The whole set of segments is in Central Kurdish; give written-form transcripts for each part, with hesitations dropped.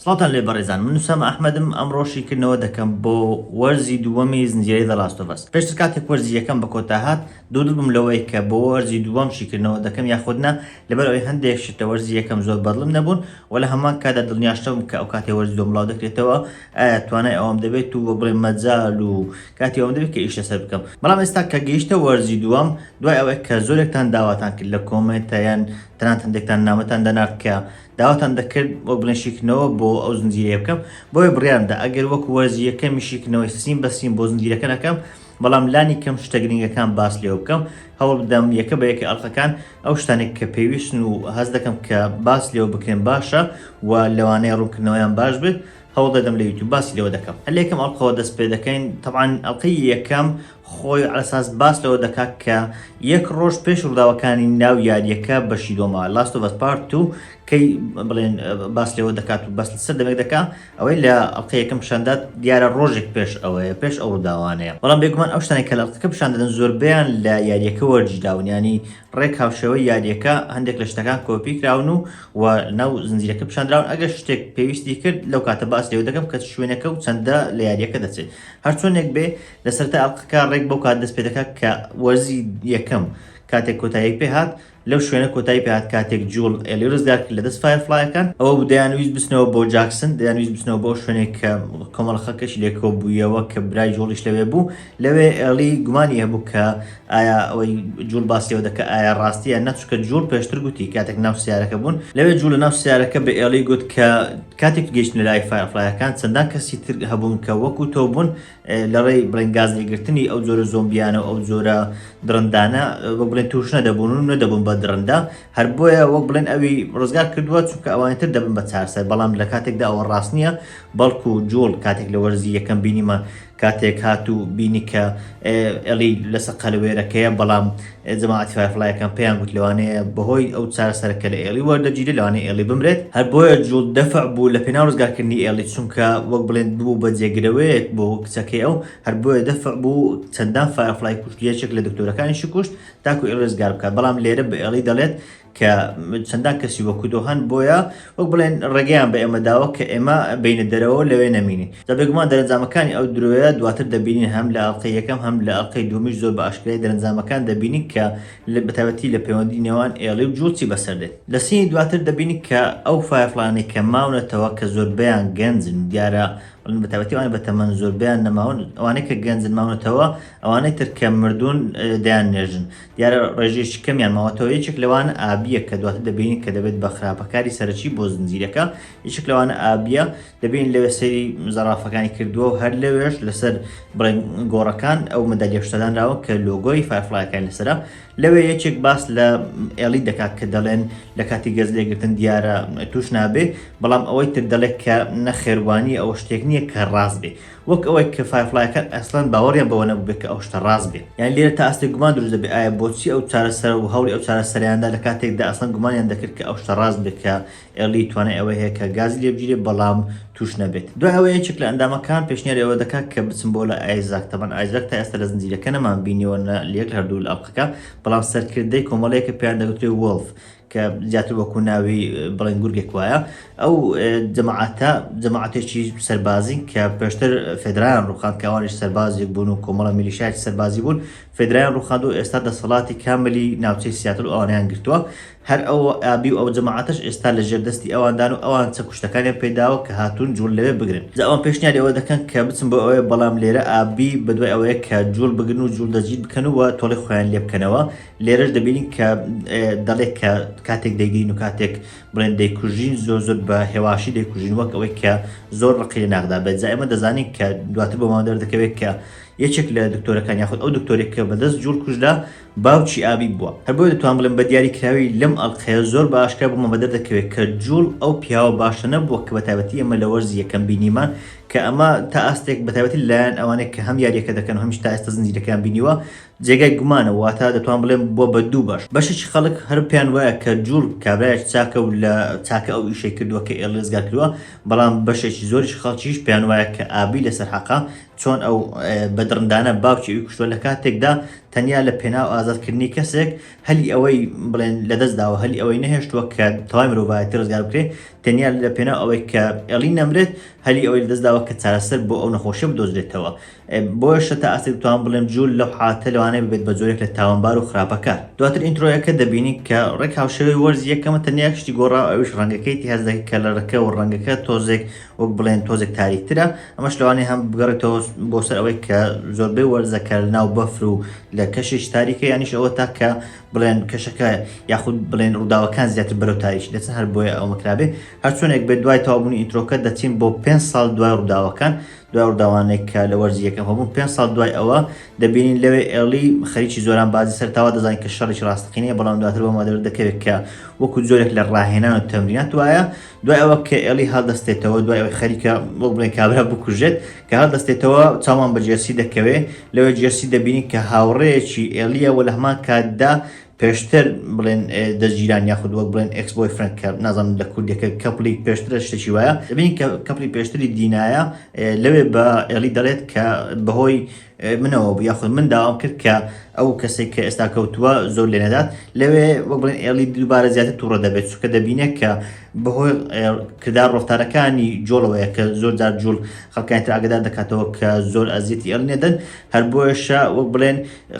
سڵاتان لێ بەڕێزان من نووسام ئەحمەدم ئەمڕۆشی کردنەوە دەکەم بۆ وەرزی دووەمی زنجیرەی The Last of Us. پێشتر کاتێک وەرزی یەکەم بە کۆتا هات دوودڵ بووم لەوەی کە بۆ وەرزی دووەم شیکردنەوە دەکەم یاخودنا لەبەر ئەوەی هەندێک شتە وەرزی یەکەم زۆر بەدڵم نەبوون و لە هەمان کاتدا دڵنیاشتەم کە ئەو کاتێ وەرزی دووەم بڵاو دەکرێتەوە ئایا توانای ئەوەم دەبێت و بڵێ مەجال و کاتی ئەوەم دەبێت کە ئیشە سەر بکەم. بەڵام ئێستا کە گەیشتە وەرزی دووەم دوای ئەوەی کە زۆرێکتان داواتان کرد لە کۆمنتەیان تەنانەت هەندێکتان نامەتان دەنات کە داواتان دەکرد بۆ بڵێنشیکنەوە بۆ ئەو زنجیرە بکەم بۆی بڕیاندا ئەگەر وەکو وەرزی یەکەمی شیکنەوەی سیم بە سیم بۆ زنجیرەکە نەکەم بەڵام لانی کەم شتە گرنگەکان باس لێوە بکەم هەوڵ بدەم یەکە بە یەکە ئەڵقەکان ئەو شتانێک کە پێویستن و هەست دەکەم کە باس لێوە بکرێن باشە و لەوانەیە ڕوونکردنەوەیان باش بێت هەوڵ دەدەم لە یوتیوب باسی لەوە دەکەم. هەر یەکەم ئەڵقەوە دەست پێ دەکەین طبعاً ئەڵقەی یەکەم خۆی ئەساس باس لەوە دەکات کە یەک ڕۆژ پێش ڕووداوەکانی ناو یاریەکە بەشی دۆمەوە Last of Us Part 2 کەی بڵێن باس لەوە دەکات و باس لەسەر دەمێک دەکات ئەوەی لە ئەڵقەی یەکەم پیشاندات دیارە ڕۆژێک پێش ئەوەیە پێش ئەو ڕووداوانەیە. بەڵام بێگومان ئەو شتانێک کە لە ئەڵقەکە پیشان دەدەن زۆربەیان لە یاریەکە وەرجیراون ینی ڕێک هاوشێوەی یاریەکە هەندێک لە شتەکان کۆپی کراون و ناو زنجیرەکە پیشاندراون ئەگەر شتێک پێویستی کرد لەو کاتە باس لێوە دەکەم کە شوێنەکە و چەندە لە یاریەکە دەچێت هەر چۆنێک بێ لەسەرتا ئەڵقەکە ڕێک بەو کات دەست پێ دەکات کە وەرزی یەکەم کاتێک کۆتاییەک پێ هات لەو شوێنە کۆتایی پێ هات کاتێک جوڵ ئێلی ڕزگار کرد لە دەست فایرفلایەکان ئەوە بوو دەیانویست بچنەوە بۆ جاکسن دەیانویست بچنەوە بۆ شوێنێک کە کۆمەڵ خەڵکەشی لێکۆ بوویەوە کە برای جوڵیش لەوێ بوو لەوێ ئێلی گومانی هەبوو کە ئایا ئەوەی جوڵ باسیەوە دەکە ئایا ڕاستیە نەچکە جوڵ پێشتر گوتی کاتێک ناو سیارەکە بوون لەوێ جوڵ لە ناو سیارەکە بە ئێلی گوت کە کاتێک گەیشتن لای فایرفلایەکان چەندان کەسی تر هەبوون کە وەکو تۆ بوون لەڕێی بڵێن گاز لێگرتنی ئەو جۆرە زۆمبیانە و ئەو جۆرە درندانە وەک بڵێن توش نەدەبوون و نەدەبوون بە درەندا هەر بۆیە وەک بڵێن ئەوی ڕزگار کردووە چونکە ئەوانتر دەبن بە چارسەر بەڵام لە کاتێکدا ئەوە ڕاست نییە بەڵکو جوڵ کاتێک لە وەرزی یەکەم بینیمە کاتێک هات و بینی کە ئەلی لەسەر قەلوێرەکەیە بەڵام جەماعەتی فایرفلایەکان پێیان گوت لەوانەیە بەهۆی ئەو چارەسەرەکە لە ئێلی وەردەگیرێت لەوانەیە ئێلی بمرێت هەر بۆیە جوڵ دەفع بوو لە پێناو ڕزگارکردنی ئێلی چونکە وەک بڵێن بوو بە جێگرەوەیەک بۆ کچەکەی ئەو هەر بۆیە دەفع بوو چەندان فایرفلای کوشت یەکێک لە دکتۆرەکانیشی کوشت تاکو ئێلی ڕزگار بکات بەڵام لێرە بە ئێلی دەڵێت کە چەندان کەسی وەکو دۆ هەن بۆیە وەک بڵێن ڕێگەیان بە ئێمە داوە کە ئێمە بینە دەرەوە لەوێ نەمینی دەبێگومان دەرەنجامەکانی ئەو درۆیە دواتر دەبینین هەم لە ئەڵقەی یەکەم هەم لە ئەڵقەی دووەمیش زۆر بە ئاشکرای دەرەنجامەکان دەبینی کە بەتایبەتی لە پەیوەندی نێوان ئێڵی و جوڵ چی بەسەر دێت لە سینی دواتر دەبینی کە ئەو فایرفلانەی کە ماونەتەوە کە زۆربەیان گەنجن دیارە بەتایبەتی ئەوانە بە تەمەن زۆربیان نەماون ئەوانەی کە گەنجن ماونەتەوە ئەوانەی تر کە مردوون دەیان نێژن دیارە ڕێژێکی کەمیان ماوەتەوە یەکێک لەوانە ئابیە کە دواتر دەبینی کە دەبێت بە خراپەکاری سەرەکی بۆ زنجیرەکە یەکێک لەوانە ئابیە دەبین لەوێ سەیری زەرافەکانی کردووە و هەر لەوێش لەسەر بڵێن گۆڕەکان ئەو مەدالیە شتەدانراوە کە لۆگۆی فایرفلایەکان لەسەرە لەوێ یەکێک باس لە ئێلی دەکات کە دەڵێن لە کاتی گەز لێگرتن دیارە توش نابێ بەڵام ئەوەی تر دەڵێت کە نەخێوانی ئەوە شتێک نییە کە ڕاست بێ وەک ئەوەی کە فایرفلایەکان ئەسڵەن باوەڕیان بەوە نەبوو بێت کە ئەو شتە ڕاست بێ یان لێرە تا ئەستێک گومان دروست دەبێت ئایا بۆچی ئەو چارەسەر و هەوڵی ئەو چارەسەریاندا لە کاتێکدا ئەسڵەن گومانیان دەکرد کە ئەو شتە ڕاست بێت کە ئێلی توانای ئەوەی هەیە کە گازی لێ بگیرێت بەڵام توش نەبێت دوای ئەوە یەکێک لە ئەندامەکان پێشنیاری ئەوە دەکات کە بچم بۆ لە ئایزاک تەمەن ئایزاک تا ئێستا لە زنجیرەکە نەمان بینیوە لەیەک هەردوو لە ئەڵقەکە بەڵام سەرکردەی کۆمەڵەیەکە پێیان دەگوترێت وڵف کە زیاتر وەکو ناوی بڵێن گورگێک وایە ئەو جەماعەتێکی سەربازی کە پێشتر فێدرایان ڕووخاند کە ئەوانیش سەربازێک بوون و کۆمەڵە میلیشیاتی سەربازی بوون فێدرایان ڕووخاند و ئێستا دەسەڵاتی کاملی ناوچەی سیاتل و ئەوانیان گرتووە هەر ئەو ئابی و ئەو جەماعەتەش ئێستا لە ژێردەستی ئەواندان و ئەوان چە کوشتەکانیان پێداوە کە هاتوون جوڵ لەوێ بگرن ئەوان پێشنیاری ئەوە دەکەن کە بچن بۆ ئەوەیە بەڵام لێرە ئابی بەدوای ئەوەیە کە جوڵ بگرن و جوڵ دەجیت بکەن و تۆڵی خۆیان لێ بکەنەوە لێرەش دەبینین کە دەڵێت کە کاتێک دەیگەین و کاتێک بڵێن دەیکوژین زۆر بە هێواشی دەیکوژین وەک ئەوەی کە زۆر ڕقی لە ناغدا بێت جا ئێمە دەزانین کە دواتر بۆ ماوە دەردەکەوێت کە یەکێک لە دکتۆرەکان یاخود ئەو دکتۆرێک کە بەدەست جوڵ کوژدا باوکی ئابی بووە هەر بۆیە دەتوان بڵێن بە دیاریکراوی لەم ئەڵقەیە زۆر بە ئاشکرا بوومە بە دەردەکەوێت کە جوڵ ئەو پیاوە باشە نەبووە کە بەتایبەتی ئێمە لە وەرزی یەکەم بینیمان کە ئەمە تا ئاستێک بەتایبەتی لایەن ئەوانەیە کە هەم یاریەکە دەکەن و هەمیش تا ئێستا زنجیرەکان بینیوە جێگای گومانە واتە دەتوان بڵێن بۆ بە دوو باش بەشێکی خەڵک هەر پێیان وایە کە جوڵ کابرایەکی چاکە و لە چاکە ئەو ئیشەی کردووە کە ئێڵی ڕزگار کردووە بەڵام بەشێکی زۆریش خەڵکیش پێیان وایە کە ئابی لەسەر حەقا چۆن ئەو بەدڕندانە باوکی ئەوی کوشتووە لە کاتێکدا تەنیا لە پێناو ئازادکردنی کەسێک هەلی ئەوەی بڵێن لەدەستداوە هەلی ئەوەی نەهێشتووە کە تەواوی مرۆڤایەتی ڕزگار بکرێت تەنیا لە پێناو ئەوەی کە ئێڵی نەمرێت هەلی ئەوەی لەدەستداوە کە چارەسەر بۆ ئەو نەخۆشیە بدۆزرێتەوە. بۆیە تا ئاستی توان بڵێم جوول لەو حاتە لەوانەیە ببێت بە جۆرێک لە تاوانبار و خراپەکار. دواتر ئینترۆیەکە دەبینی کە ڕێک هاوشێوەی وەرزی یەکەمە تەنیا شتی گۆڕا ئەویش ڕەنگەکەیتی هەز دەکەی کە لەرەکە و ڕەنگەکە تۆزێک وەک بڵێن تۆزێک تاریکترە ئەمەش لەوانەیە هەم بگەڕێتەوە بۆ سەر ئەوەی کە زۆربەی وەرزەکە لە ناو بەفر و لە کەشێک تاریکە یانیش ئەوە تا کە بڵێن کەشەکە یاخود بڵێن ڕووداوەکان زیاتر بەرەو تاریکی دەچن هەر بۆیە ئەو مەکرابێ هەرچۆنێک بێت دوای تەوابوونی ئینترۆکە دەچین بۆ 5 ساڵ دوای ڕووداوەکان دوای ڕووداوانێک کە لە وەرزی یەکەم هەبوون 5 ساڵ دوای ئەوە دەبینین لەوێ ئێڵی خەریکی زۆران بازی سەرتاوا دەزانین کە شەڕێکی ڕاستەقینەیە بەڵام دواتر بۆ مادەور دەکەوێت کە وەکو جۆرێک لە ڕاهێنان و تەمرینات وایە دوای ئەوە کە ئێڵی هەڵدەستێتەوە دوای ئەوەی خەریکە وەک بڵێن کابرا بکوژێت کە هەڵدەستێتەوە چاوان بە جێرسی دەکەوێت لەوێ جێرسی دەبینین کە هاوڕێیەکی ئێڵیە و لە هەمان کاتدا پێشتر بڵێن دەستگیران یاخود وەک بڵێن ئێکس بۆی فرەنک کە نازانم لە کوردەکە کەپڵی پێشترە شتێکی وایە دەبینین کە کەپڵی پێشتری دینایە لەوێ بە ئێڵی دەڵێت کە بەهۆی منەوە یاخود من داوام کرد کە ئەو کەسێک کە ئێستا کەوتووە زۆر لێ نەدات لەوێ وەک بڵێن ئێڵی دووبارە زیاتر تووڕە دەبێت چونکە دەبینێت کە بەهۆی کردار ڕۆفتارەکانی جۆڵەوەیە کە زۆر جار جوڵ خەڵکانی تر ئاگادار دەکاتەوە کە زۆر ئەزیەتی ئێڵی نەدەن هەر بۆیەشە وەک بڵێن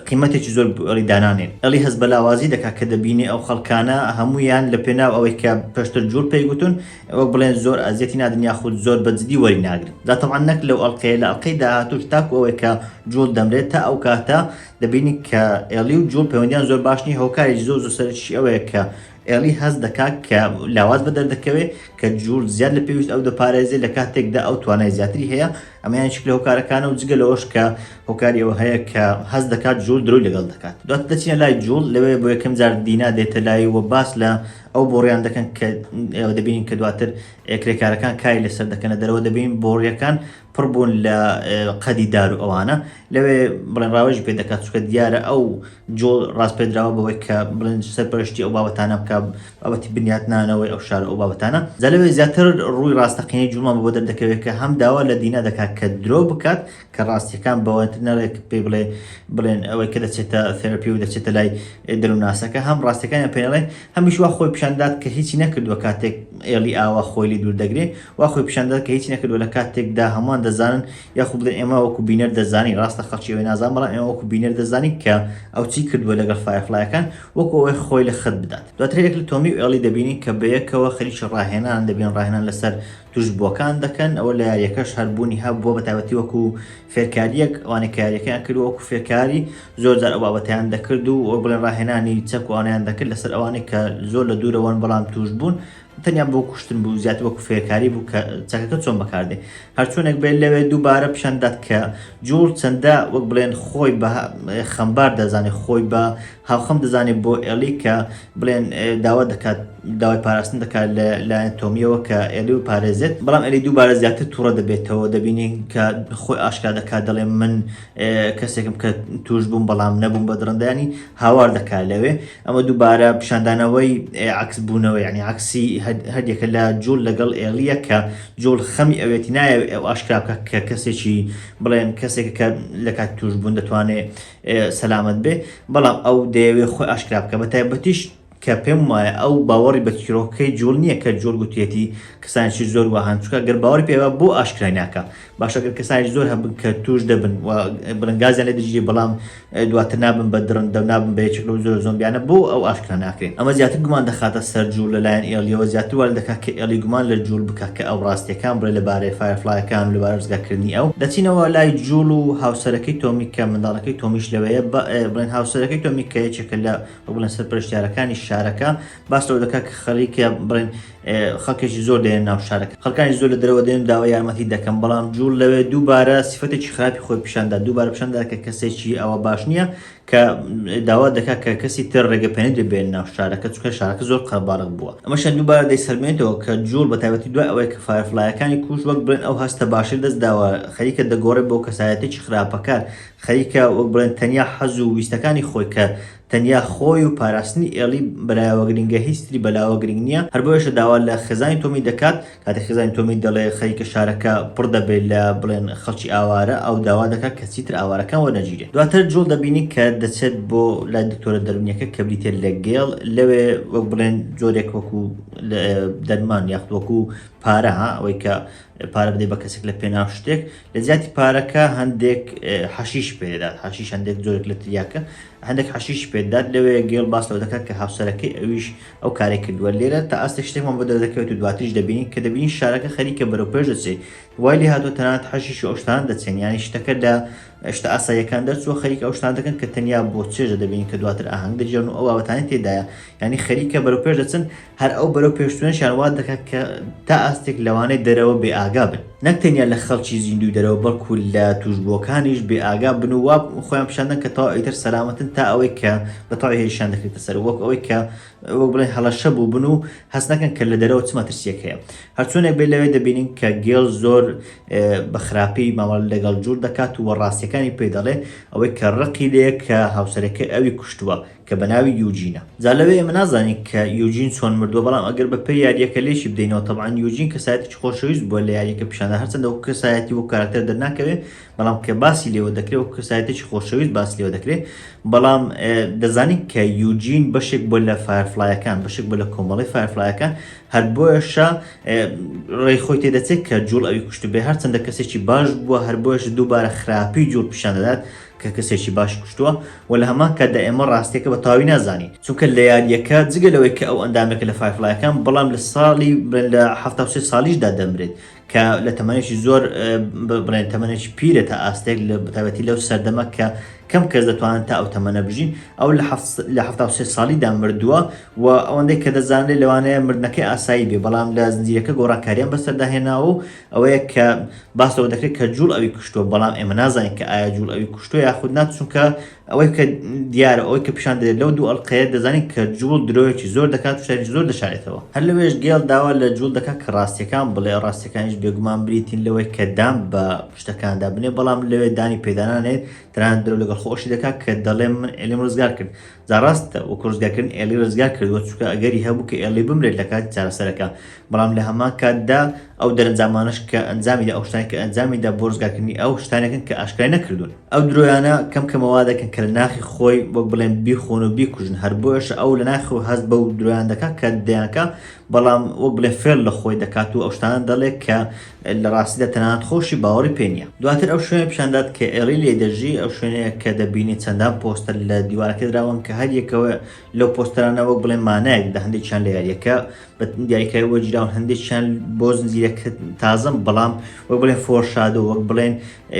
قیمەتێکی زۆر ئێڵی دانانێن ئێڵی هەست بە لاوازی دەکات کە دەبینێ ئەو خەڵکانە هەمویان لە پێناو ئەوەی کە پێشتر جوڵ پێی گوتون وەک بڵێن زۆر ئەزیەتی نادن یاخود زۆر بەجددی وەری ناگرن داتەوان نەک لەو ئەڵقەیە لە ئەڵقەی داهاتوو تاکو ئەوەی کە جوڵ دەمرێت تا ئەو کاتە دەبینی کە ئێڵی و جوڵ پەیوەندیان زۆر باش نیە هۆکارێکی زۆر سەرچی ئەوەیە کە ئێڵی هەست دەکات کە لاواز بە دەردەکەوێت کە جوڵ زیاد لە پێویست ئەو دەپارێزێت لە کاتێکدا ئەو توانای زیاتری هەیە ئەمەیان شکل هۆکارەکانە و جگە لەوەش کە هۆکاری ئەوە هەیە کە هەست دەکات جوڵ درۆی لەگەڵ دەکات دواتر دەچینە لای جوڵ لەوێ بۆ یەکەم جار دینا دێتە لای وە باس لە ئەو بۆڕیان دەکەن کە ئێوە دەبینین کە دواتر کرێکارەکان کای لەسەر دەکەنە دەرەوە دەبین بۆڕیەکان پڕ بوون لە قەدی دار و ئەوانە لەوێ بڵێن ڕاوێژی پێ دەکات چونکە دیارە ئەو جۆڵ ڕاست پێدراوە بەوەی کە بڵێن سەرپەرشتی ئەو بابەتانە بکە بابەتی بنیاتنانەوەی ئەو شارە ئەو بابەتانە جا لەوێ زیاتر ڕووی ڕاستەقینەی جوڵمان بۆ دەردەکەوێت کە هەم داوا لە دینا دەکات کە درۆ بکات کە ڕاستیەکان بەوەتر نەڵێک پێ بڵێن ئەوەی کە دەچێتە تێراپی و دەچێتە لای دەروناسەکە هەم ڕاستیەکانیان پێڵێن هەمیش وا خۆی پیشاندات کە هیچی نەکردووە کاتێک ئێڵی ئاوا خۆی لی دوور دەگرێت وا خۆی پیشاندات کە هیچی نەکردووە لە کاتێکدا هەمووان دەزانن یاخود بڵێن ئێمە وەکو بینەر دەزانی ڕاستە خەڵکی ئەوەی نازان بەڵام ئێمە وەکو بینەر دەزانی کە ئەو چی کردووە لەگەڵ فایرفلایەکان وەکو ئەوەی خۆی لە خەت بدات دواتر یەک لە تۆمی و ئێڵی دەبینی کە بەیەکەوە خەریکی ڕاهێنان دەبین ڕاهێنان لەسەر توشبووەکان دەکەن ئەوە لە یاریەکەش هەربوونی هەبووە بە تایبەتی وەکو فێرکاریەک ئەوانەی کە یاریەکەیان کرد وەکو فێرکاری زۆر جار ئەو بابەتیان دەکرد و ئەو بڵێن ڕاهێنانی چەکوانیان دەکرد لەسەر ئەوانەی کە زۆر لە دوورەوەن بەڵام توش بوون تەنیا بۆ کوشتن بوو زیاتر وەکو فێرکاری بوو کە چەکەکە چۆن بەکاردێ هەرچۆنێک بێت لەوێ دووبارە پیشاندات کە جوڵ چەندە وەک بڵێن خۆی بە خەمبار دەزانێت خۆی بە هاوخەم دەزانێت بۆ ئێڵی کە بڵێن داوا دەکات داوای پاراستن دەکات لەلایەن تۆمیەوە کە ئێلی و پارێزێت بەڵام ئێلی دووبارە زیاتر تووڕە دەبێتەوە دەبینی کە خۆی ئاشکرا دەکات دەڵێ من کەسێکم کە توش بووم بەڵام نەبووم بە درەندانی هاوار دەکات لەوێ ئەمە دووبارە پیشاندانەوەی عکس بوونەوە یعنی عکسی هەردێکە لە جوڵ لەگەڵ ئێلیە کە جوڵ خەمی ئەوێتی نایە ئەو ئاشکرا بکە کە کەسێکی بڵێن کەسێک کە لە کات توش بوون دەتوانێت سەلامەت بێ بەڵام ئەو دەیەوێت خۆی ئاشکرا بکە بە تایبەتیش کە پێم وایە ئەو باوەڕی بە چیرۆکەی جوڵ نییە کە جوڵ گوتێتی کەسانشی زۆر وهان چکە گەر باوەڕی پێوە بۆ ئاشکرای ناکە باشەگەر کەسانی زۆر هەبن کە توش دەبن و بڵنگازیان لێ دەژی بەڵام دواتر نابن بە درەندە و نابن بە یەکێک لەو زۆر زۆمبیانە بۆ ئەو ئاشکرا ناکرێن ئەمە زیاتر گومان دەخاتە سەر جوڵ لەلایەن ئێڵیەوە زیاتر وارد دەکات کە ئێڵی گومان لە جوڵ بکات کە ئەو ڕاستیەکان بڵێ لەبارەی فایرفلایەکان و لەبارەی ڕزگارکردنی ئەو دەچینەوە لای جوڵ و هاوسەرەکەی تۆمی کە منداڵەکەی تۆمیش لەوەیە بڵێن هاوسەرەکەی تۆمی کە یەکێکە لە بڵێن سەرپەرشتیارەکانی شارەکە باس لەوە دەکات کە خەریکە بڵێن خەڵکێکی زۆر دێن ناو شارەکە خەڵکانی زۆر لە دەرەوە دێن داوای یارمەتی دەکەن بەڵام جوڵ لەوێ دووبارە سیفەتێکی خراپی خۆی پیشاندا دووبارە پیشاندا کە کەسێکی ئەوە باش نییە کە داوا دەکات کە کەسی تر ڕێگەپێنێ دەبێن ناو شارەکە چونکە شارەکە زۆر قەرباڵغ بووە ئەمەشان دووبارە دەیسەلمێنێتەوە کە جوڵ بە تایبەتی دوای ئەوەی کە فایرفلایەکانی کوش وەک بڵێن ئەو هەستە باشی دەستداوە خەریکە دەگۆڕێت بۆ کەسایەتێکی خراپەکار خەریکە وەک بڵێن تەنیا حەز و ویستەکانی خۆی کە تەنیا خۆی و پاراستنی ئێڵی بەلایەوە گرنگە هیچتری بەلاوە گرنگ نییە هەر بۆیەشە داوا لە خێزانی تۆمی دەکات کاتێک خێزانی تۆمی دەڵێ خەریکە شارەکە پڕ دەبێت لە بڵێن خەڵکی ئاوارە ئەو داوا دەکات کە چیتر ئاوارەکان وەرنەگیرێت دواتر جوڵ دەبینی کە دەچێت بۆ لای دکتۆرە دەرونیەکە کە بریتێت لە گێڵ لەوێ وەک بڵێن جۆرێک وەکو دەرمان یاخت وەکو پارە ئەوەی کە پارە بدەی بە کەسێک لە پێناو شتێک لە زیاتی پارەکە هەندێک حەشیش پێدات حەشیش هەندێک جۆرێک لە تریاکە هەندێک حەشیش پێدات لەوێ گێڵ باس لەوە دەکات کە هاوسەرەکەی ئەویش ئەو کارێک کردووە لێرە تا ئاستێک شتێکمان بۆ دەردەکەوێت و دواتریش دەبینین کە دەبینین شارەکە خەریکە بەرەو پێش دەچێت وای لێ هاتووە تەنانەت حەشیش و ئەو شتان دەچێن یانی شتەکە لە شتە ئاساییەکان دەرچووە خەریکە ئەو شتان دەکەن کە تەنیا بۆ چێژە دەبینین کە دواتر ئاهەنگ دەجێن و ئەو بابەتانە تێدایە یعنی خەریکە بەرەو پێش دەچن هەر ئەو بەرەو پێشتونەشیان وا دەکات کە تا ئاستێک لەوانەی دەرەوە بێ ئاگا بن نەک تەنیا لە خەڵکی زیندوی دەرەوە بەڵکو لە توشبووەکانیش بێ ئاگا بن و وا خۆیان پیشاندەن کە تەواو ئیتر سەلامەتن تا ئەوەی کە بەتەواوی هێشان دەکرێتە سەر وەک ئەوەی کە وەک بڵێن هەڵەشە بوو بن و هەست نەکەن کە لە دەرەوە چ مەترسیەک هەیە هەرچۆنێک بێ لەوێ دەبینین کە گێڵ زۆر بە خراپی مامەڵ لەگەڵ جوور دەکات و وەڕاستیەکانی پێ دەڵێ ئەوەی کە ڕقی لێ کە هاوسەرەکە ئەوی کوشتووە کە بە ناوی یوجینە جا لەوێ ئێمە نازانین کە یوجین چۆن مردووە بەڵام ئەگەر بە پێی یاریەکە لێشی بدەینەوە تەبعاً یوجین کەسایەتێکی خۆشەویست بووە لە یاریەکە پیشاندا هەرچەندە وەکو کەسایەتی وەکو کارکتەر دەرناکەوێت بەڵام کە باسی لێوە دەکرێت وەکو کەسایەتێکی خۆشەویست باسی لێوە دەکرێت بەڵام دەزانین کە یوجین بەشێک بۆ لە فایرفلایەکان بەشێک بۆ لە کۆمەڵی فایرفلایەکان هەر بۆیشە ڕێی خۆی تێدەچێت کە جوڵ ئەوی کوشت بێ هەرچەندە کەسێکی باش بووە هەر بۆیش دووبارە خراپی جوڵ پیشان دەدات کە کەسێکی باش کوشتووە و لە هەمان کاتدا ئێمە ڕاستیەکە بە تاوی نازانی چونکە لە یاریەکە جگەلەوەی کە ئەو ئەندامێکە لە فایرفلایەکان بەڵام لە ساڵی لە 73 ساڵیشدا دەمرێت کە لە تەمەنێکی زۆر بڵێن تەمەنێکی پیرە تا ئاستێک لە بەتابەتی لەو سەردەمە کە کەم کەس دەتوانن تا ئەو تەمەنە بژین ئەو لە 73 ساڵیدا مردووە و ئەوەندەی کە دەزانێت لەوانەیە مردنەکەی ئاسایی بێ بەڵام لە زنجیرەکە گۆڕانکاریان بەسەرداهێناوە و ئەوەیە کە باسەوە دەکرێت کە جوڵ ئەوی کوشتووە بەڵام ئێمە نازانین کە ئایا جوڵ ئەوی کوشتووە یاخود نات چونکە ئەوەی کە دیارە ئەوەی کە پیشان دەدێت لەو دوو ئەڵقەیە دەزانین کە جوڵ درۆیەکی زۆر دەکات و شتێکی زۆر دەشارێتەوە هەر لەوێش گێڵ داوا لە جوڵ دەکات کە ڕاستیەکان بڵێ ڕاستیەکانیش بێگومان بریتین لەوەی کە دام بە شتەکاندا بنێ بەڵام لەوێ دانی پێدانانێت تەنانەت درۆ لەگەڵ خۆشی دەکات کە دەڵێ من ئێلیم ڕزگار کرد جا ڕاستە وەکو ڕزگارکردن ئێلی ڕزگار کردووە چونکە ئەگەری هەبوو کە ئێلی بمرێت لە کاتی چارەسەرەکە بەڵام لە هەمان کاتدا ئەو دەرەنجامانش کە ئەنجامیدا ئەو شتانی کە ئەنجامیدا بۆ ڕزگارکردنی ئەو شتانێکن کە ئاشکرای نەکردوون ئەو درۆیانە کەم کەمەوا دەکەن کە لە ناخی خۆی وەک بڵێن بیخۆن و بیکوژن هەر بۆیش ئەو لە ناخی هەست بەو درۆیان دەکات کە دەیانکە بەڵام وەک بڵێ فێر لە خۆی دەکات و ئەو شتانە دەڵێت کە لە ڕاستیدا تەنانەت خۆشی باوەڕی پێ نییە دواتر ئەو شوێنە پیشاندات کە ئێڕی لێ دەژی ئەو شوێنەیە کە دەبینی چەندان پۆستەر لە دیوارەکە دراون کە هەر یەکەوە لەو پۆستەرانە وەک بڵێن مانایەک دا هەندێکیان لە یاریەکە بە دیاریکاری وەجیراون هەندێکیان بۆ زنجیرەکە تازم بەڵام وەک بڵێن فۆرشادۆ وەک بڵێن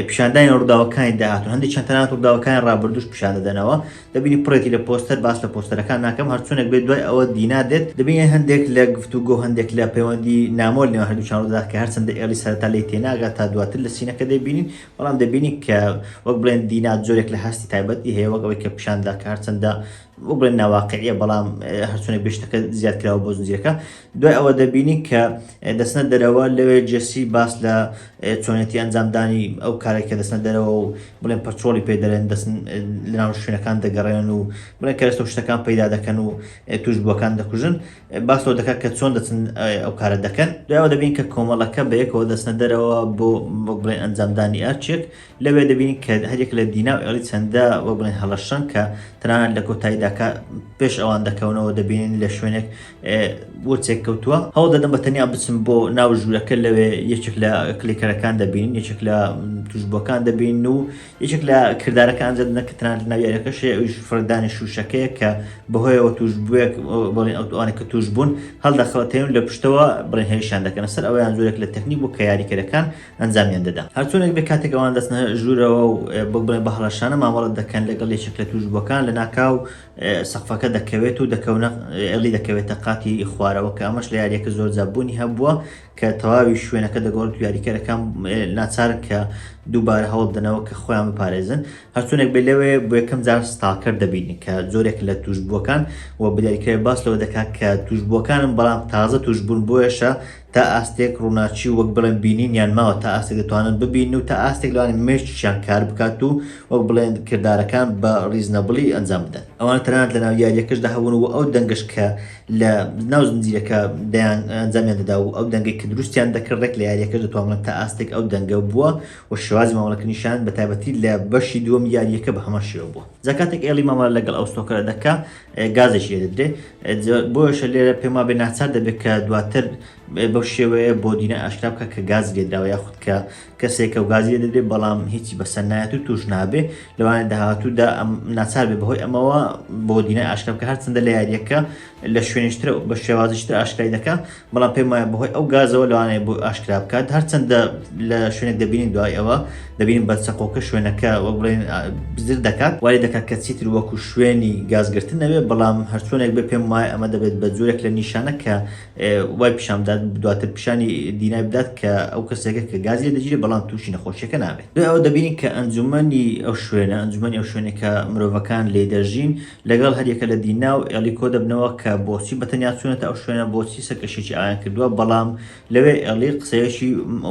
پیشاندانی ڕووداوەکانی داهاتون هەندێکیان تەنانەت ڕووداوەکانی ڕابردووش پیشان دەدەنەوە دەبینی پڕێتی لە پۆستەر باس لە پۆستەرەکان ناکەم هەرچۆنێک بێت دوای ئەوە دینا دێت دەبینی هەندێک لە گفتوگۆ هەندێک لە پەیوەندی نامۆل نێوان هەردووچیان ڕوودا کە هەرچەندە ئێڵی سەرەتا لێی تێناگات تا دواتر لە سینەکە دەبینین بەڵام دەبینی کە وەک بڵێن دینا جۆرێک لە هەستی تایبەتی هەیە وەک ئەوەی کە پیشاندا کە هەرچەندە وەک بڵێن ناواقعیە بەڵام هەرچۆنێک بێشتەکە زیاد کراوە بۆ زنجیرەکە دوای ئەوە دەبینی کە دەستنە دەرەوە لەوێ جێسی باس لە چۆنێتی ئەنجامدانی ئەو کارێک کە دەستنە دەرەوە و بڵێن پەرچۆڵی پێ دەرێن دەستن لەناو شوێنەکان دەگەڕێن و بڵێن کە ئێستا شتەکان پەیدا دەکەن و توشبووەکان دەکوژن باسەوە دەکات کە چۆن دەچن ئەو کارە دەکەن دوای ئەوە دەبین کە کۆمەڵەکە بەیەکەوە دەستنە دەرەوە بۆ بڵێن ئەنجامدانی ئەرچێک لەوێ دەبینی کە هەرێک لە دینا و ئێڵی چەندە وەک بڵێن هەڵەشەن کە تەنانەت لە کۆتاییدا پێش ئەوان دەکەونەوە دەبینین لە شوێنێک بۆچێک کەوتووە هەوڵ دەدەم بە تەنیا بچم بۆ ناو ژوورەکە لەوێ یەکێک لە کلیکەرەکان دەبین یەکێک لە توشبووەکان دەبین و یەکێک لە کردارەکان جدنە کە تەنانەت لە ناو یاریەکەشێ ئەویش فڕدانی شوشەکەیە کە بەهۆیەوە توشبووێک بڵێن ئەوانێک کە توش بوون هەڵدەخەڵەتێن لە پشتەوە بڵێن هێشان دەکەن سەر ئەویان زۆرێک لە تەکنیک بوو کە یاریکەرەکان ئەنجامیان دەدا هەرچۆنێک بێ کاتێک ئەوان دەستنە ژوورەوە و بڵێن بە هەڵەشانە مامەڵەت دەکەن لەگەڵ یەکێک لە توشبووەکان لە ناکاو سەقفەکە دەکەوێت و دەکەونە ئێڵی دەکەوێتە قاتی خوارەوە کە ئەمەش لە یاریەکە زۆر زابوونی هەبووە کە تەواوی شوێنەکە دەگۆڕێت و یاریکەرەکان ناچارن کە دووبارە هەوڵ بدەنەوە کە خۆیان بپارێزن هەرچۆنێک بێ لەوێ بۆ یەکەم جار ستاکەر دەبینی کە زۆرێک لە توشبووەکان و بە دیاریکاری باس لەوە دەکات کە توشبووەکانم بەڵام تازە توشبوون بۆیەشە تا ئاستێک ڕووناچی وەک بڵێن بینینیان ماوە تا ئاستێک دەتوانن ببین و تا ئاستێک لەوانێ مێشتیان کار بکات و وەک بڵێن کردارەکان بە ریزنەبڵی ئەنجام بدەن. ئەوانە تەنانەت لە ناو یاریەکەشدا هەبوون و ئەو دەنگش کە لە ناو زنجیرەکە دەیان ئەنجامیان دەدا و ئەو دەنگی کە دروستیان دەکرد ڕێک لە یاریەکەش دەتوانن تا ئاستێک ئەو دەنگە بووە و شێوازی مامەڵەکە نیشان بە تایبەتی لە بەشی دووەم یاریەکە بە هەمان شێوە بووە. جا کاتێک ئێڵی مامەڵە لەگەڵ ئەو ستۆکەرە دەکا گازێکی لێدەدرێ بۆیشە لێرە پێما بێ ناچار دەبێت کە دواتر بەو شێوەیە بۆ دینە ئاشکرا بکە کە گاز لێدراوە یاخود کە کەسێکە و گازی لێدەدرێت بەڵام هیچی بەسەر نایەت و توش نابێ لەوانێت داهاتوودا ناچار بێ بەهۆی ئەمەوە بۆ دینە ئاشکرا بکە هەرچەندە لە یاریەکە لە شوێنیشتر بە شێوازیشتر ئاشکرای دەکا بەڵام پێم وایە بەهۆی ئەو گازەوە لەوانەیە بۆ ئاشکرا بکات هەرچەندە لە شوێنێک دەبینین دوای ئەوە دەبینین بە چەقۆکە شوێنەکە وەک بڵێن بزر دەکات وای دەکات کە چیتر وەکو شوێنی گازگرتن نەبێت بەڵام هەرچۆنێک بێ پێم وایە ئەمە دەبێت بە جۆرێک لە نیشانە کە وای پیشان بدات دواتر پیشانی دینای بدات کە ئەو کەسێکە کە گازی دەگیرێت بەڵام تووشی نەخۆشیەکە نابێت. دوای ئەوە دەبینین کە ئەنجومەنی ئەو شوێنە ئەنجومەنی ئەو شوێنێکە مرۆڤەکان لێ دەژین لەگەڵ هەریەکە لە دینا و ئێڵی کۆ دەبنەوە کە بۆچی بەتەنیا چوونەتە ئەو شوێنە بۆچی سەرکەشێکی ئایان کردووە بەڵام لەوێ ئێڵی قسەیەکی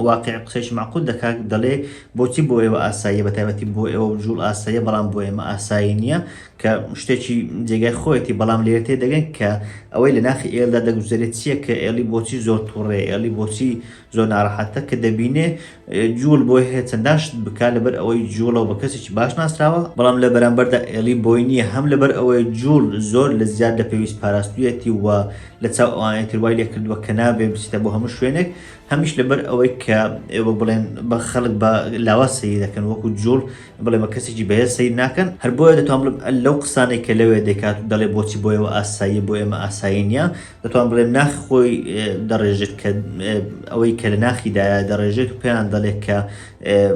واقع قسەیەکی معقول دەکات دەڵێ بۆچی بۆ ئێوە ئاساییە بەتایبەتی بۆ ئێوە جوڵ ئاساییە بەڵام بۆ ئێمە ئاسایی نییە کە شتێکی جێگای خۆیەتی بەڵام لێرە تێدەگەن کە ئەوەی لە ناخی ئێلدا دەگوزارێت چییە کە ئێڵی بۆچی زۆر تووڕێ ئێڵی بۆچی زۆر ناڕەحەتە کە دەبینێ جوول بۆی هەیە چەنداشت بکات لەبەر ئەوەی جوڵەوە بە کەسێکی باش ناسراوە بەڵام لە بەرامبەردا ئێڵی بۆی نییە هەم لەبەر ئەوەی جوول زۆر لە زیاد لە پێویست پاراستویەتی و لە چاو ئەوانەی تر وای لێ کردووە کە نابێ بچیتە بۆ هەموو شوێنێک هەمیش لەبەر ئەوەی کە ئێوە بڵێن بە خەڵک بە لاوە سەیر دەکەن وەکو جوڵ بڵێ بە کەسێکی بەهێز سەیر ناکەن هەر بۆیە دەتوان بڵێم لەو قسانەی کە لەوێ دەکات و دەڵێ بۆچی بۆ ئێوە ئاسایی بۆ ئێمە ئاسایی نییە دەتوان بڵێم ناخی خۆی دەڕێژێت کە ئەوەی کە لە ناخیدایە دەڕێژێت و پێیان دەڵێت کە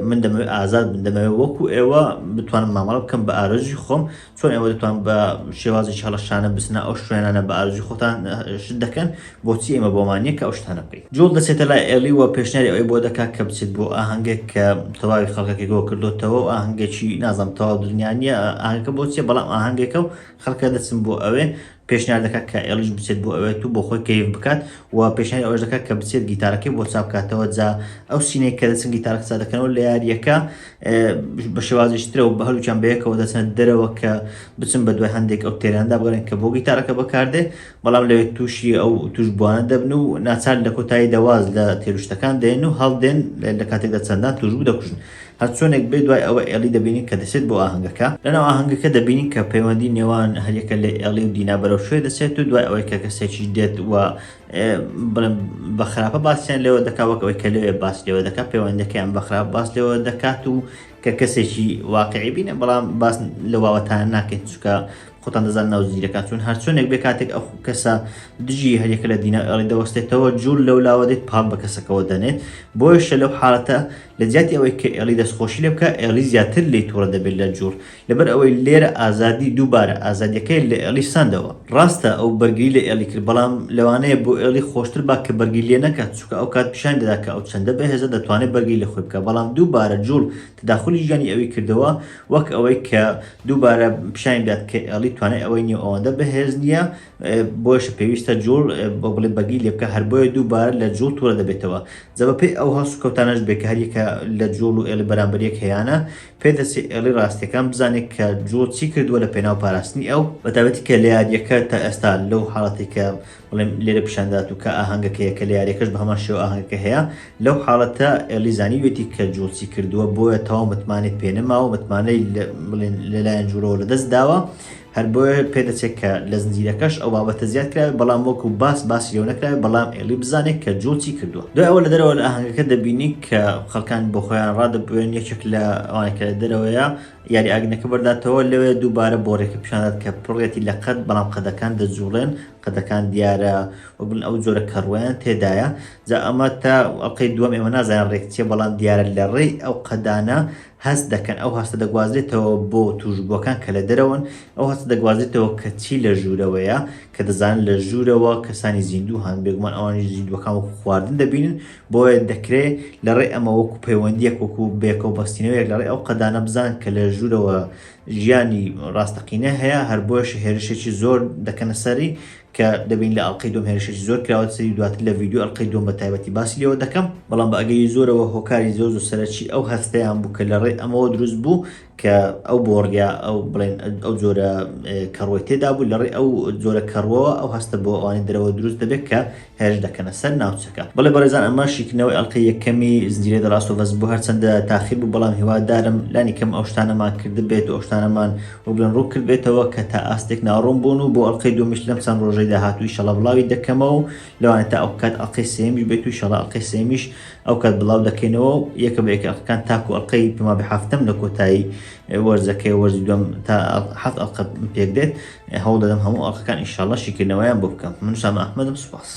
من دەمەوێت ئازاد من دەمەوێت وەکو ئێوە بتوانم مامەڵە بکەم بە ئارەزوی خۆم چۆن ئێوە دەتوان بە شێوازێکی هەڵەشانە بسنە ئەو شوێنانە بە ئارەزوی خۆتان شت دەکەن بۆچی ئێمە بۆمانیە کە ئەو شتانە بکەین. جوڵ دەچێتە لای ئێڵی و پێشنیاری ئەوەی بۆ دەکات کە بچێت بۆ ئاهەنگێک کە تەواوی خەڵکەکەی گۆ کردوتەوە و ئاهەنگێکی نازانم تەواو دنیا نییە ئاهەنگەکە بۆچیە بەڵام ئاهەنگێکە و خەڵکە دەچن بۆ ئەوێ پێشنیار دەکات کە ئێڵیش بچێت بۆ ئەوێت و بۆ خۆی کەیف بکات و پێشنیاری ئەوەش دەکات کە بچێت گیتارەکەی بۆ چاپ بکاتەوە جا ئەو سینەی کە دەچن گیتارەکە چا دەکەنەوە لە یاریەکە بە شێوازیشترە و بە هەلووچیان بەیەکەوە دەچنە دەرەوە کە بچن بە دوای هەندێک ئەو تێراندا بگەڕێن کە بۆ گیتارەکە بەکاردێ بەڵام لەوێت تووشی ئەو توش بوانە دەبن و ناچار لە کۆتایی دەواز لە تێروشتەکان دێن و هەڵدێن لە کاتێکدا چەندان توش بوو دەکوژن هەر چۆنێک بێ دوای ئەوە ئێڵی دەبینین کە دەچێت بۆ ئاهەنگەکە لەناو ئاهەنگەکە دەبینین کە پەیوەندی نێوان هەریەکە لە ئێڵی و دینا بەرەو شوێ دەچێت و دوای ئەوەی کە کەسێکی دێت و بە خراپە باسییان لێوە دەکات وەک ئەوەی کە لەوێ باس لێوە دەکات پەیوەندەکەیان بە خراپ باس لێوە دەکات و کە کەسێکی واقعی بینە بەڵام باس لە واوەتان ناکەێت چکە خۆتان دەزان ناو زیرەکان چون هەر چۆنێک بێ کاتێک ئەو کەسە دژی هەریەکە لە دینا ئێڵی دەوەستێتەوە جوول لەو لاوە دێت پاڵ بە کەسەکەەوە دەنێت بۆیشە لەو حاڵەتە لە جیاتی ئەوەی کە ئێڵی دەستخۆشی لێ بکە ئێڵی زیاتر لی تووڕە دەبێت لە جوور لەبەر ئەوەی لێرە ئازادی دووبارە ئازادیەکەی لە ئێڵی ساندەوە ڕاستە ئەو بەرگری لە ئێڵی کرد بەڵام لەوانەیە بۆ ئێڵی خۆشتر با کە بەرگی لێ نەکات چونکە ئەو کات پیشان دەدا کە ئەو چەندە بەهێزە دەتوانێت بەرگی لە خۆی بکە بەڵام دووبارە جوول تداخلی ژیانی ئەوی کردەوە وەک ئەوەی کە دووبارە پیشانی بدات کە ئێڵی توانێت ئەوەی نیە ئەوەندە بەهێز نییە بۆشە پێویستە جوول بۆ بڵێ بەرگی لێ بکە هەر بۆیە دووبارە لە جوول تووڕە دەبێتەوە جەبە پێی ئەو هەست و کەوتانەش بێ کە هەریەکە لە جوول و ئێڵی بەرامبەریەک هەیەە پێدەچێت ئێڵی ڕاستیەکان بزانێت کە جوول چی کردووە لە پێناو پاراستنی ئەو بەتابەتی کە لە یاریەکە تا ئێستا لەو حاڵەتی کە بڵێم لێرە پیشاندات و کە ئاهەنگەکەیە کە لە یاریەکەش بە هەمان شێوە ئاهەنگەکە هەیە لەو حاڵەتە ئێڵی زانیوێتی کە جوول چی کردووە بۆیە تەواو متمانێت پێ نەماوە متمانەی بڵێن لەلایەن جوولەوە لەدەست داوە هەر بۆیە پێدەچێت کە لە زنجیرەکەش ئەو بابەتە زیاد کراوێت بەڵام وەکو باسی لەو نەکراوێت بەڵام ئێڵی بزانێت کە جوول چی کردووە. دوای ئەوە لە دەرەوە لە ئاهەنگەکە دەبینی کە خەڵکان بۆ خۆیان ڕادەبوێن یەکێک لە ئەوانێکە لە دەرەوەیە یاری ئاگنەکە بەرداتەوە لەوێ دووبارە بۆڕێکە پیشاندات کە پڕێتی لە قەد بەڵام قەدەکان دەجوڵێن قەدەکان دیارە وەبن ئەو جۆرە کەڕوەیان تێدایە جا ئەمە تا ئەڵقەی دووەم ئێمە نازانیان ڕێک چیە بەڵام دیارە لە ڕێی ئەو قەدانە هەست دەکەن ئەو هەستە دەگوازرێتەوە بۆ توشبووەکان کە لە دەرەوەن ئەو هەستە دەگوازرێتەوە کە چی لە ژوورەوەیە کە دەزانن لە ژوورەوە کەسانی زیندوو هەن بێگومان ئەوانی زیندوەکان وەکو خواردن دەبینن بۆیە دەکرێت لە ڕێ ئەمە وەکو پەیوەندیەک وەکو بێکە و بەستینەوەیەک لە ڕێ ئەو قەدانە بزان کە لە ژوورەوە ژیانی ڕاستەقینە هەیە، هەر بۆش هێرشێکی زۆر دەکەنە سەری کە دەبین لە ئەڵلقەی دوم هێرشێکی زۆر کراوە سەری دواتر لە ڤیدیۆ ئەڵلقەی دوم بە تایبەتی باسی لێوە دەکەم. بەڵام بە ئەگەری زۆرەوە هۆکاری زۆر و سەرەکی ئەو هەستەیان بوو کە لە ڕێ ئەمەوە دروست بوو کە ئەو بۆڕیا ئەو بڵێن ئەو جۆرە کەڕۆی تێدا بوو، لە ڕێ ئەو جۆرە کەڕەوە ئەو هەستە بۆ ئەوانی دەرەوە دروست دەبێت کە هێرش دەکەنە سەر ناوچەکە. بەڵێ بەڕێزان ئەمە شیکردنەوەی ئەڵلقەی یەکەمی زنجیرەی The Last of Us بوو، هەرچەندە تاخیر بوو بەڵام هیوادارم لانی کەم ئەو شتانەمان کرد بێت و ئەو شتانەمان وەبلێن ڕوو کرد بێتەوە کە تا ئاستێک ناڕۆم بوون و بۆ ئەڵلقەی دومیش لەم چەند ڕۆژەی داهاتوو ئینشەڵا بڵاوی دەکەمەوە و لەوانێت تا ئەو کات ئەڵلقەی سێمیش بێت و ئینشەڵا ئەڵلقەی سێمیش ئەو کات بڵاو دەکەینەوە و یەکە بە یەک ئەڵلقەکان تاکو ئەڵلقەی پێما بەحافتەم لە کۆتایی وەرزەکەی وەرزی دوم تا 7 ئەڵلقە پێک دێت هەوڵ دەدەم هەموو ئەڵلقەکان ئینشەڵا شیکردنەوەیان بۆ بکەم. من سام ئەحمەدم، سوپاس.